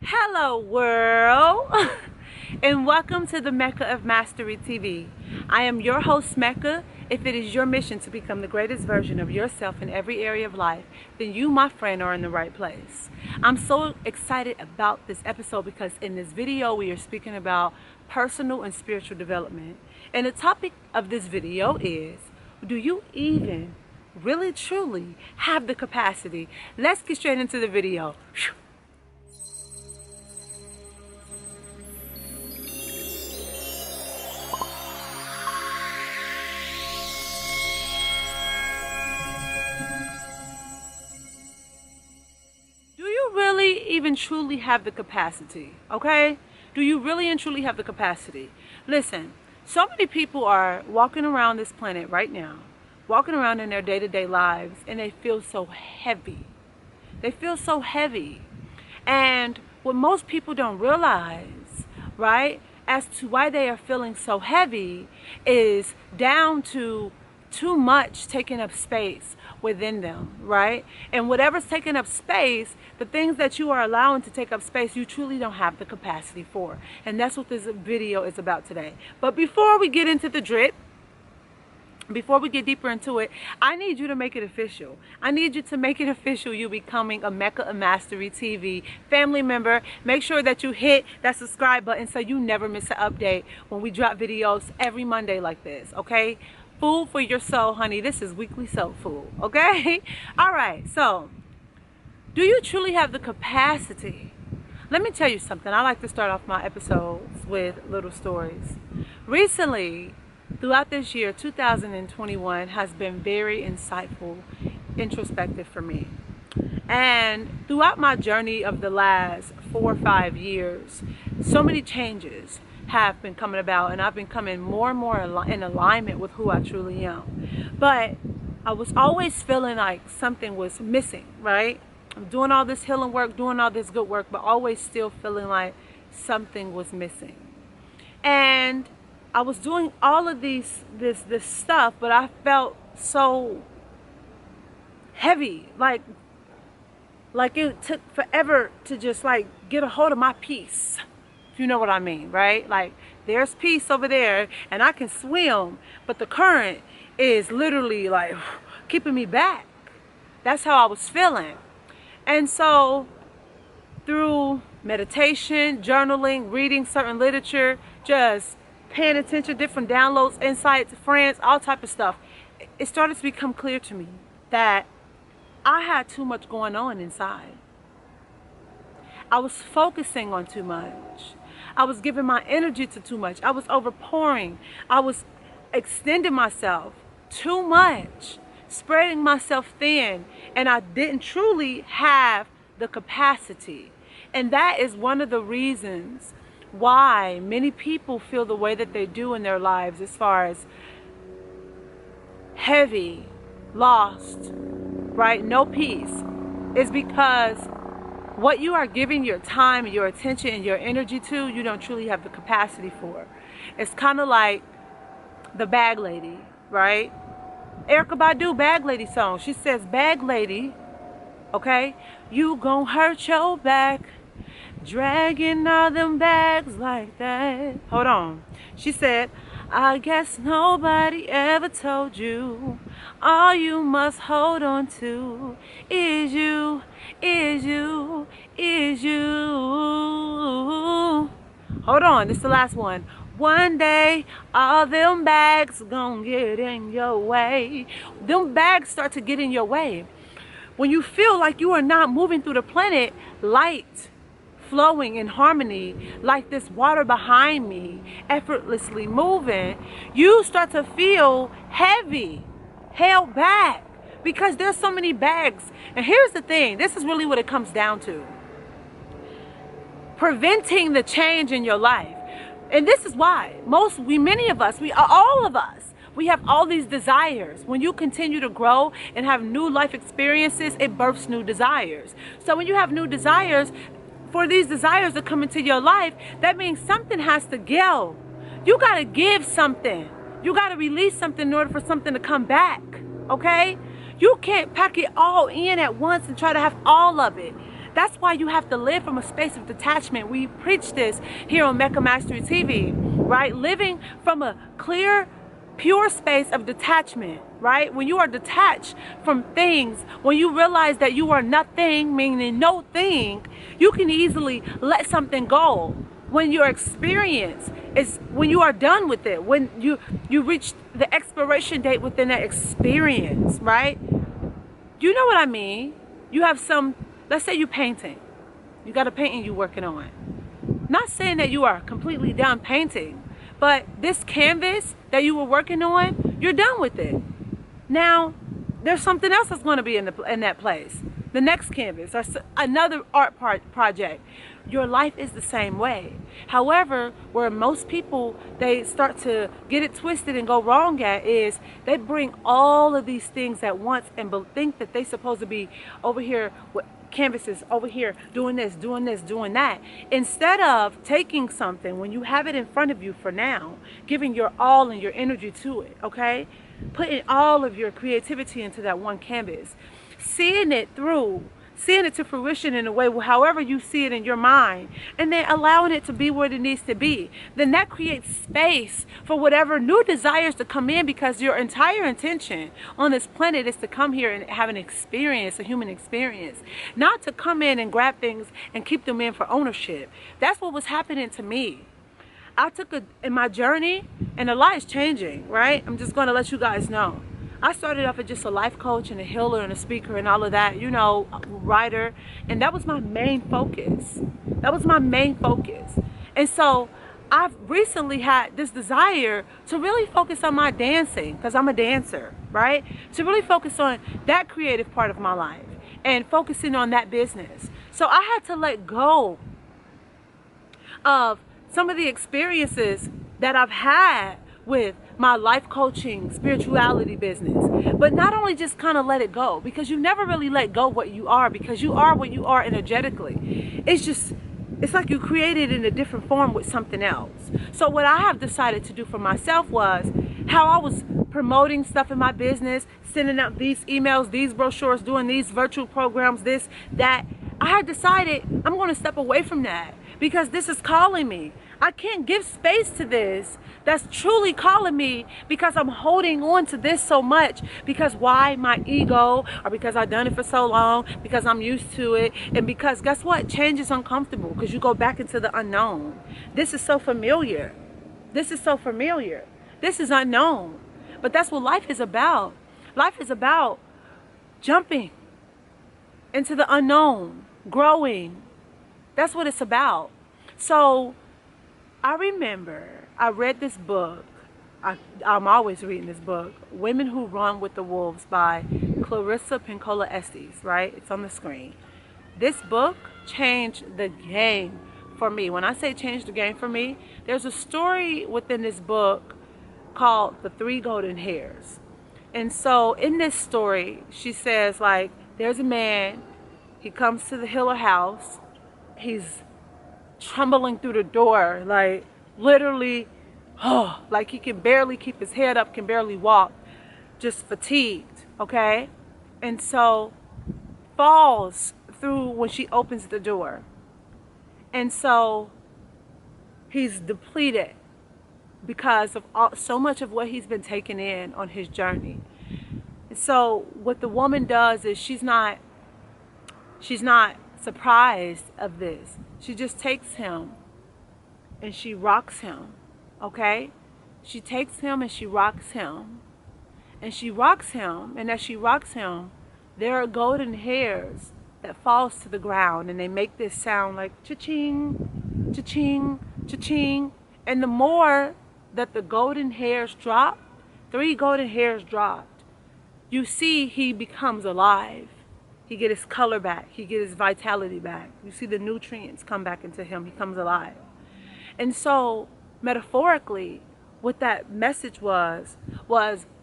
Hello world and welcome to the Mecca of Mastery TV. I am your host Mecca. If it is your mission to become the greatest version of yourself in every area of life, then you, my friend, are in the right place. I'm so excited about this episode because in this video we are speaking about personal and spiritual development. And the topic of this video is, do you even really truly have the capacity? Let's get straight into the video. Even truly have the capacity? Okay, do you really and truly have the capacity? Listen, so many people are walking around this planet right now, walking around in their day-to-day lives, and they feel so heavy. They feel so heavy. And what most people don't realize, right, as to why they are feeling so heavy is down to too much taking up space within them, right? And whatever's taking up space, the things that you are allowing to take up space, you truly don't have the capacity for. And that's what this video is about today. But before we get into the drip, before we get deeper into it, I need you to make it official. I need you to make it official you becoming a Mecca of Mastery TV family member. Make sure that you hit that subscribe button so you never miss an update when we drop videos every Monday like this, okay? Food for your soul, honey. This is weekly soul food, okay? All right, so do you truly have the capacity? Let me tell you something. I like to start off my episodes with little stories. Recently, throughout this year, 2021 has been very insightful, introspective for me. And throughout my journey of the last 4 or 5 years, so many changes have been coming about, and I've been coming more and more in alignment with who I truly am. But I was always feeling like something was missing, right? I'm doing all this healing work, doing all this good work, but always still feeling like something was missing. And I was doing all of this stuff, but I felt so heavy, like it took forever to just like get a hold of my peace. You know what I mean, right? Like there's peace over there and I can swim, but the current is literally like keeping me back. That's how I was feeling. And so through meditation, journaling, reading certain literature, just paying attention, different downloads, insights, friends, all type of stuff, it started to become clear to me that I had too much going on inside. I was focusing on too much. I was giving my energy to too much. I was overpouring. I was extending myself too much, spreading myself thin, and I didn't truly have the capacity. And that is one of the reasons why many people feel the way that they do in their lives, as far as heavy, lost, right? No peace, is because what you are giving your time, your attention, and your energy to, you don't truly have the capacity for. It's kind of like the Bag Lady, right? Erykah Badu, Bag Lady song. She says, bag lady, okay, you gon' hurt your back, dragging all them bags like that. Hold on. She said, I guess nobody ever told you all you must hold on to is you, is you, is you. Hold on, this is the last one. One day, all them bags gonna get in your way. Them bags start to get in your way. When you feel like you are not moving through the planet light, flowing in harmony, like this water behind me, effortlessly moving, you start to feel heavy, held back, because there's so many bags. And here's the thing, this is really what it comes down to. Preventing the change in your life. And this is why many of us, all of us, we have all these desires. When you continue to grow and have new life experiences, it births new desires. So when you have new desires, for these desires to come into your life, that means something has to go. You got to give something. You got to release something in order for something to come back, okay? You can't pack it all in at once and try to have all of it. That's why you have to live from a space of detachment. We preach this here on Mecca Mastery TV, right? Living from a clear, pure space of detachment, right? When you are detached from things, when you realize that you are nothing, meaning no thing, you can easily let something go. When your experience is, when you are done with it, when you reach the expiration date within that experience, right? You know what I mean? You have some, let's say you're painting. You got a painting you're working on. Not saying that you are completely done painting, but this canvas that you were working on, you're done with it. Now, there's something else that's going to be in that place. The next canvas or another art project. Your life is the same way. However, where most people, they start to get it twisted and go wrong at is they bring all of these things at once and think that they're supposed to be over here with canvases, over here doing this, doing that, instead of taking something when you have it in front of you for now, giving your all and your energy to it, okay? Putting all of your creativity into that one canvas, seeing it through, seeing it to fruition in a way, however you see it in your mind, and then allowing it to be what it needs to be. Then that creates space for whatever new desires to come in, because your entire intention on this planet is to come here and have an experience, a human experience, not to come in and grab things and keep them in for ownership. That's what was happening to me. I took in my journey, and a lot is changing, right? I'm just going to let you guys know. I started off as just a life coach and a healer and a speaker and all of that, you know, writer. And that was my main focus. That was my main focus. And so I've recently had this desire to really focus on my dancing, because I'm a dancer, right? To really focus on that creative part of my life and focusing on that business. So I had to let go of some of the experiences that I've had with my life coaching, spirituality business. But not only just kind of let it go, because you never really let go what you are, because you are what you are energetically. It's like you created in a different form with something else. So what I have decided to do for myself was, how I was promoting stuff in my business, sending out these emails, these brochures, doing these virtual programs, this, that, I had decided I'm going to step away from that, because this is calling me. I can't give space to this that's truly calling me, because I'm holding on to this so much. Because why? My ego, or because I've done it for so long, because I'm used to it, and because guess what? Change is uncomfortable, because you go back into the unknown. This is so familiar. This is so familiar. This is unknown. But that's what life is about. Life is about jumping into the unknown, growing. That's what it's about. So I remember I read this book. I'm always reading this book, Women Who Run with the Wolves by Clarissa Pinkola Estes, right? It's on the screen. This book changed the game for me. When I say changed the game for me, there's a story within this book called The Three Golden Hairs. And so in this story, she says, like, there's a man, he comes to the Hiller house, he's trembling through the door, like literally, like he can barely keep his head up, can barely walk, just fatigued, okay? And so falls through when she opens the door. And so he's depleted because of so much of what he's been taking in on his journey. And so what the woman does is she's not surprised of this. She just takes him and she rocks him, okay? She takes him and she rocks him. And she rocks him, and as she rocks him, there are golden hairs that falls to the ground, and they make this sound like cha-ching, cha-ching, cha-ching. And the more that the golden hairs drop, 3 golden hairs dropped, you see he becomes alive. He get his color back. He get his vitality back. You see the nutrients come back into him. He comes alive. And so, metaphorically, what that message was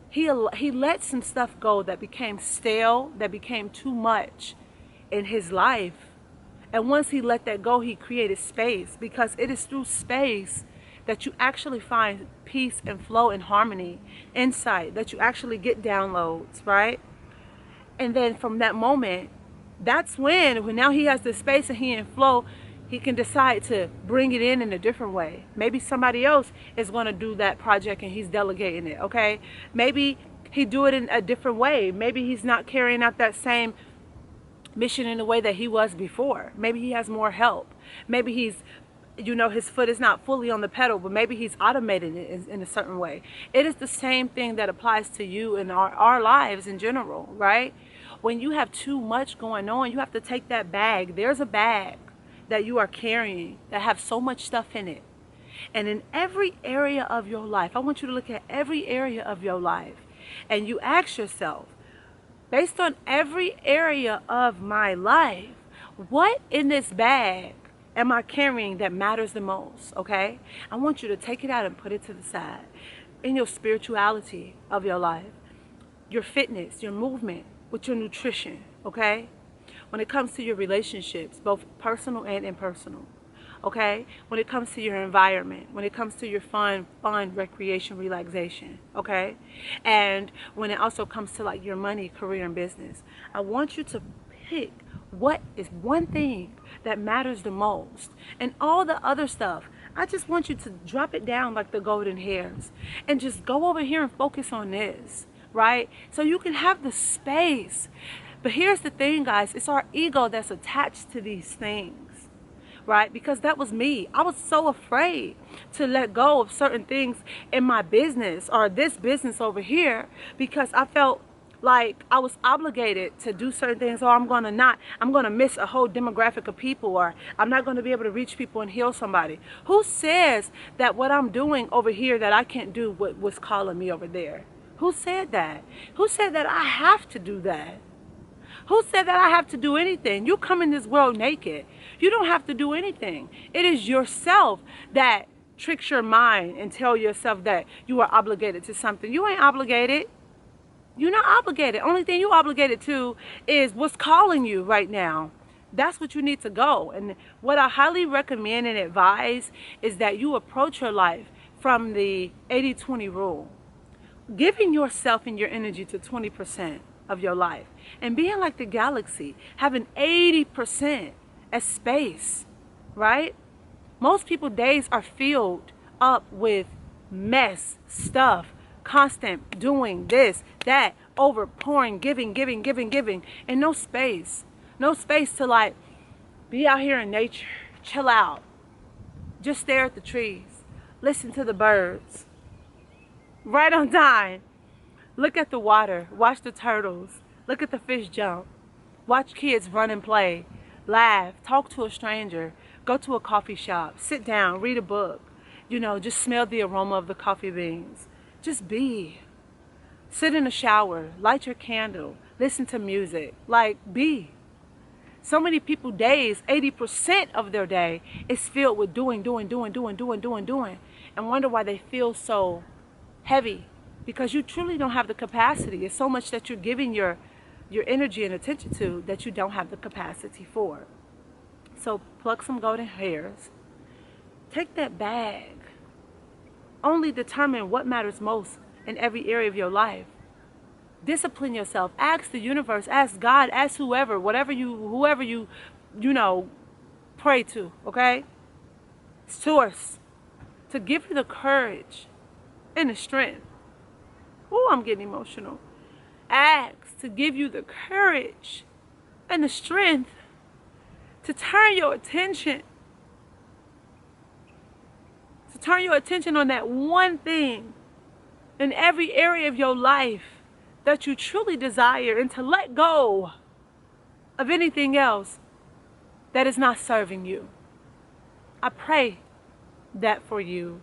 he let some stuff go that became stale, that became too much in his life. And once he let that go, he created space, because it is through space that you actually find peace and flow and harmony, insight, that you actually get downloads, right? And then from that moment, That's when now he has the space and he in flow, he can decide to bring it in a different way. Maybe somebody else is going to do that project and he's delegating it, okay? Maybe he do it in a different way. Maybe he's not carrying out that same mission in the way that he was before. Maybe he has more help. Maybe he's, his foot is not fully on the pedal, but maybe he's automated it in a certain way. It is the same thing that applies to you in our lives in general, right? When you have too much going on, you have to take that bag. There's a bag that you are carrying that have so much stuff in it. And in every area of your life, I want you to look at every area of your life and you ask yourself, based on every area of my life, what in this bag am I carrying that matters the most, okay? I want you to take it out and put it to the side. In your spirituality of your life, your fitness, your movement, with your nutrition, okay? When it comes to your relationships, both personal and impersonal, okay? When it comes to your environment, when it comes to your fun, recreation, relaxation, okay? And when it also comes to like your money, career, and business, I want you to pick what is one thing that matters the most. And all the other stuff, I just want you to drop it down like the golden hairs and just go over here and focus on this, right? So you can have the space. But here's the thing, guys, it's our ego that's attached to these things, right? Because that was me. I was so afraid to let go of certain things in my business or this business over here because I felt like I was obligated to do certain things, or I'm going to miss a whole demographic of people, or I'm not going to be able to reach people and heal somebody. Who says that what I'm doing over here that I can't do what was calling me over there? Who said that? Who said that I have to do that? Who said that I have to do anything? You come in this world naked. You don't have to do anything. It is yourself that tricks your mind and tell yourself that you are obligated to something. You ain't obligated. You're not obligated. Only thing you're obligated to is what's calling you right now. That's what you need to go. And what I highly recommend and advise is that you approach your life from the 80-20 rule. Giving yourself and your energy to 20% of your life and being like the galaxy, having 80% as space, right? Most people's days are filled up with mess, stuff, constant doing this, that, overpouring, giving, and no space to like be out here in nature, chill out, just stare at the trees, listen to the birds, right on time, look at the water, watch the turtles, look at the fish jump, watch kids run and play, laugh, talk to a stranger, go to a coffee shop, sit down, read a book, just smell the aroma of the coffee beans. Just be. Sit in a shower, light your candle, listen to music, like be. So many people days, 80% of their day is filled with doing, and wonder why they feel so heavy, because you truly don't have the capacity. It's so much that you're giving your energy and attention to that you don't have the capacity for. So pluck some golden hairs, take that bag, only determine what matters most in every area of your life. Discipline yourself. Ask the universe, ask God, ask whoever you pray to, okay? Source, to give you the courage and the strength. Oh, I'm getting emotional. Ask to give you the courage and the strength to turn your attention on that one thing in every area of your life that you truly desire, and to let go of anything else that is not serving you. I pray that for you.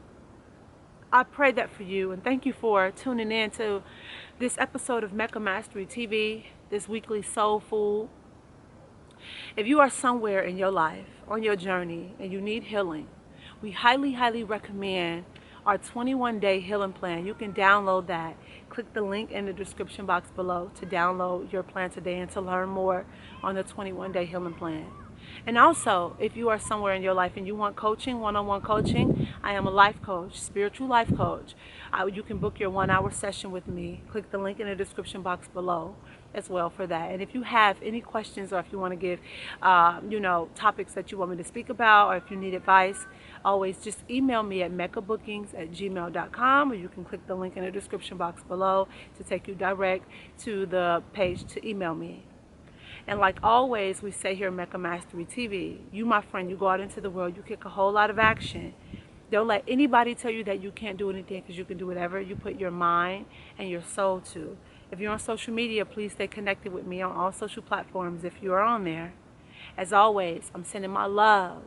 And thank you for tuning in to this episode of Mecca Mastery TV, this weekly soul food. If you are somewhere in your life, on your journey, and you need healing, we highly recommend our 21-day healing plan. You can download that. Click the link in the description box below to download your plan today and to learn more on the 21-day healing plan. And also, if you are somewhere in your life and you want coaching, one-on-one coaching, I am a life coach, spiritual life coach. You can book your 1-hour session with me. Click the link in the description box below. as well for that. And if you have any questions, or if you want to give, topics that you want me to speak about, or if you need advice, always just email me at meccabookings@gmail.com, or you can click the link in the description box below to take you direct to the page to email me. And like always, we say here at Mecca Mastery TV, you, my friend, you go out into the world, you kick a whole lot of action. Don't let anybody tell you that you can't do anything, because you can do whatever you put your mind and your soul to. If you're on social media, please stay connected with me on all social platforms if you are on there. As always, I'm sending my love,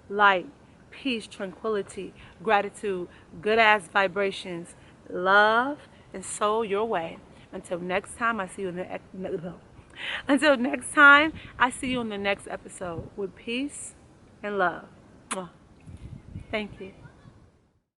light, peace, tranquility, gratitude, good-ass vibrations, love, and soul your way. Until next time, I see you in the Until next time, I see you in the next episode with peace and love. Thank you.